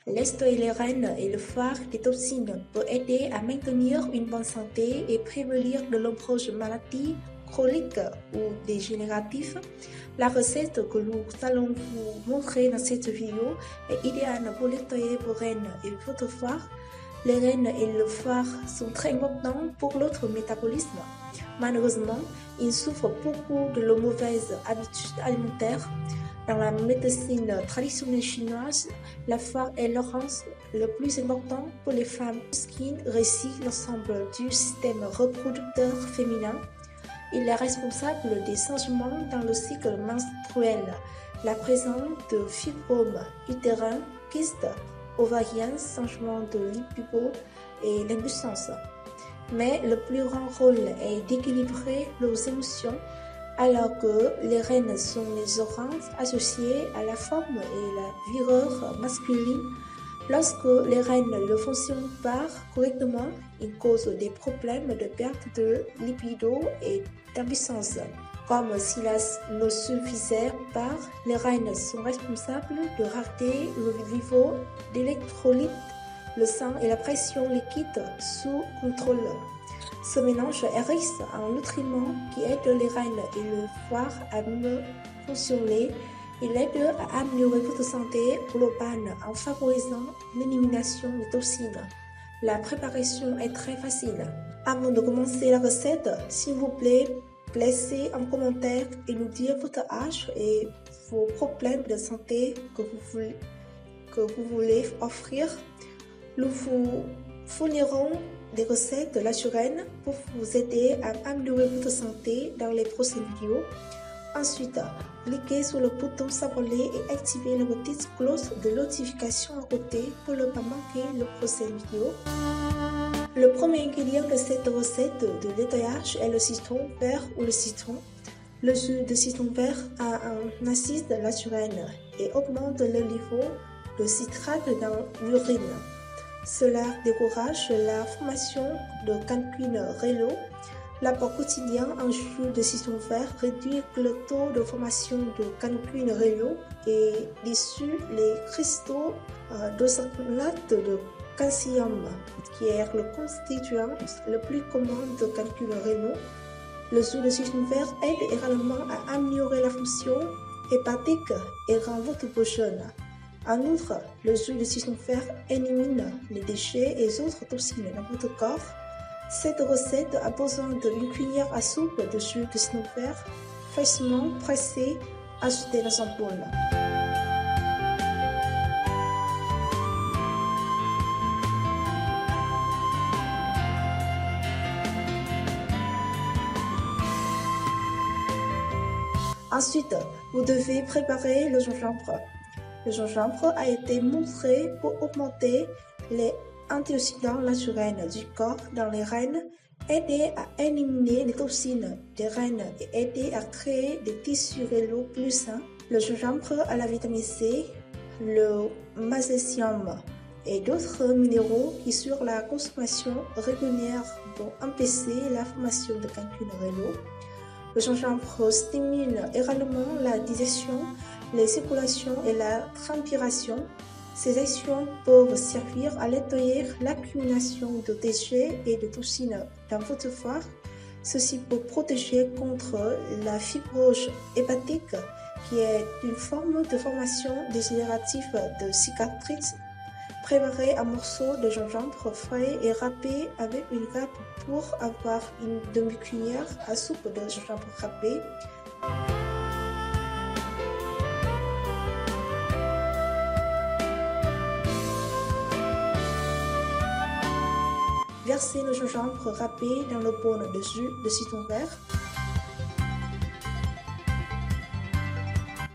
L'estoï les reines et le phare des toxines peut aider à maintenir une bonne santé et prévenir de nombreuses maladies chroniques ou dégénératives. La recette que nous allons vous montrer dans cette vidéo est idéale pour nettoyer vos reines et votre phare. Les reines et le phare sont très importants pour notre métabolisme. Malheureusement, ils souffrent beaucoup de nos mauvaises habitudes alimentaires. Dans la médecine traditionnelle chinoise, la phare est l'organe le plus important pour les femmes, puisqu'il régit l'ensemble du système reproducteur féminin. Il est responsable des changements dans le cycle menstruel, la présence de fibromes utérins, kystes ovariens, changements de libido et l'impuissance. Mais le plus grand rôle est d'équilibrer nos émotions, alors que les reines sont les organes associés à la forme et la vigueur masculine. Lorsque les reines ne fonctionnent pas correctement, ils causent des problèmes de perte de libido et d'impuissance. Comme cela ne suffisait pas, les reines sont responsables de rater le niveau d'électrolytes, le sang et la pression liquide sous contrôle. Ce mélange est riche en nutriments qui aide les reines et le foie à mieux fonctionner. Il aide à améliorer votre santé globale en favorisant l'élimination des toxines. La préparation est très facile. Avant de commencer la recette, s'il vous plaît, laissez un commentaire et nous dire votre âge et vos problèmes de santé que vous voulez offrir. Nous vous fournirons des recettes naturelles pour vous aider à améliorer votre santé dans les prochaines vidéos. Ensuite, cliquez sur le bouton s'abonner et activez la petite cloche de notification à côté pour ne pas manquer les prochaines vidéos. Le premier ingrédient de cette recette de nettoyage est le citron vert ou le citron. Le jus de citron vert a un acide naturel et augmente le niveau de citrate dans l'urine. Cela décourage la formation de cancrine rénaux. L'apport quotidien en jus de citron vert réduit le taux de formation de cancrine rénaux et dissout les cristaux d'oxalate de calcium, qui est le constituant le plus commun de cancrine rénaux. Le jus de citron vert aide également à améliorer la fonction hépatique et rend votre peau jeune. En outre, le jus de citron vert élimine les déchets et autres toxines dans votre corps. Cette recette a besoin d'une cuillère à soupe de jus de citron vert fraîchement pressé ajouté dans un bol. Ensuite, vous devez préparer le gingembre. Le gingembre a été montré pour augmenter les antioxydants naturels du corps dans les reines, aider à éliminer les toxines des reines et aider à créer des tissus rénaux plus sains. Le gingembre a la vitamine C, le magnésium et d'autres minéraux qui, sur la consommation régulière, vont empêcher la formation de cancrine rénaux. Le gingembre stimule également la digestion, la circulation et la transpiration. Ces actions peuvent servir à nettoyer l'accumulation de déchets et de toxines dans votre foie. Ceci peut protéger contre la fibrose hépatique, qui est une forme de formation dégénérative de cicatrices. Préparez un morceau de gingembre frais et râpé avec une râpe pour avoir une demi-cuillère à soupe de gingembre râpé. Versez le gingembre râpé dans le bol de jus de citron vert.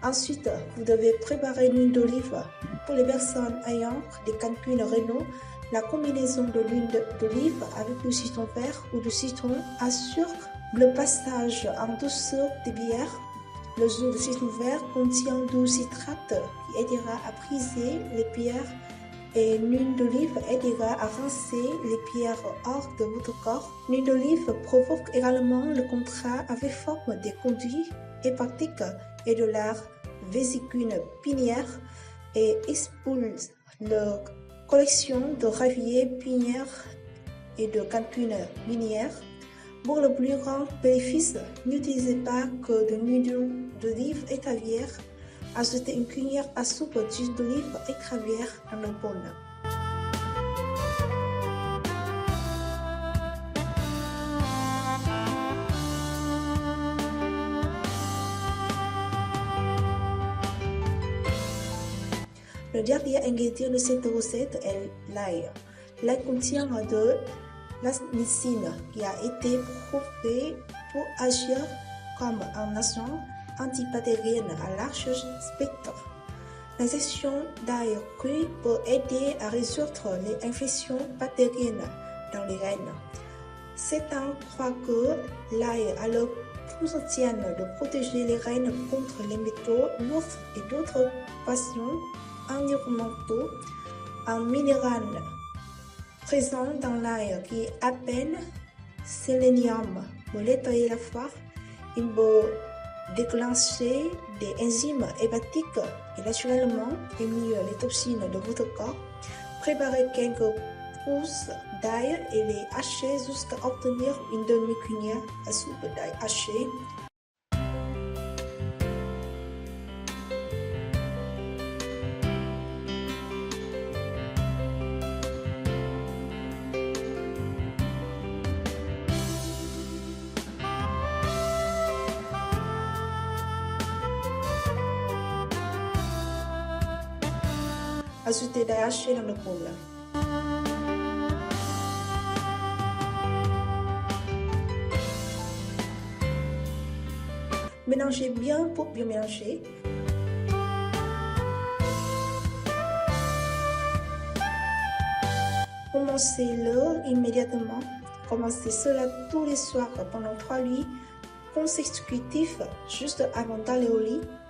Ensuite, vous devez préparer l'huile d'olive. Pour les personnes ayant des cancrines rénaux, la combinaison de l'huile d'olive avec du citron vert ou du citron assure le passage en douceur des bières. Le jus de citron vert contient du citrate qui aidera à briser les pierres et l'huile d'olive aidera à rincer les pierres hors de votre corps. L'huile d'olive provoque également le contrat avec forme des conduits hépatiques et de la vésicule biliaire et expulse la collection de raviers binaires et de calculs linéaires. Pour le plus grand bénéfice, n'utilisez pas que de l'huile d'olive extra vierge. Ajoutez une cuillère à soupe d'huile d'olive extra vierge dans le bol. Le dernier ingrédient de cette recette est l'ail. L'ail contient de l'asnicine qui a été prouvée pour agir comme un agent antibactérien à large spectre. L'ingestion d'ail cuit peut aider à résoudre les infections bactériennes dans les reins. Certains croient que l'ail a le potentiel de protéger les reins contre les métaux lourds et d'autres passions environnementaux. Un minéral présent dans l'ail qui appelle sélénium pour nettoyer la foie. Il peut déclencher des enzymes hépatiques et naturellement éliminer les toxines de votre corps. Préparez quelques pousses d'ail et les hachez jusqu'à obtenir une demi-cuillère à soupe d'ail haché. Ajoutez d'ail haché dans le bol. Mélangez bien pour bien mélanger. Commencez-le immédiatement. Commencez cela tous les soirs pendant 3 nuits consécutifs juste avant d'aller au lit.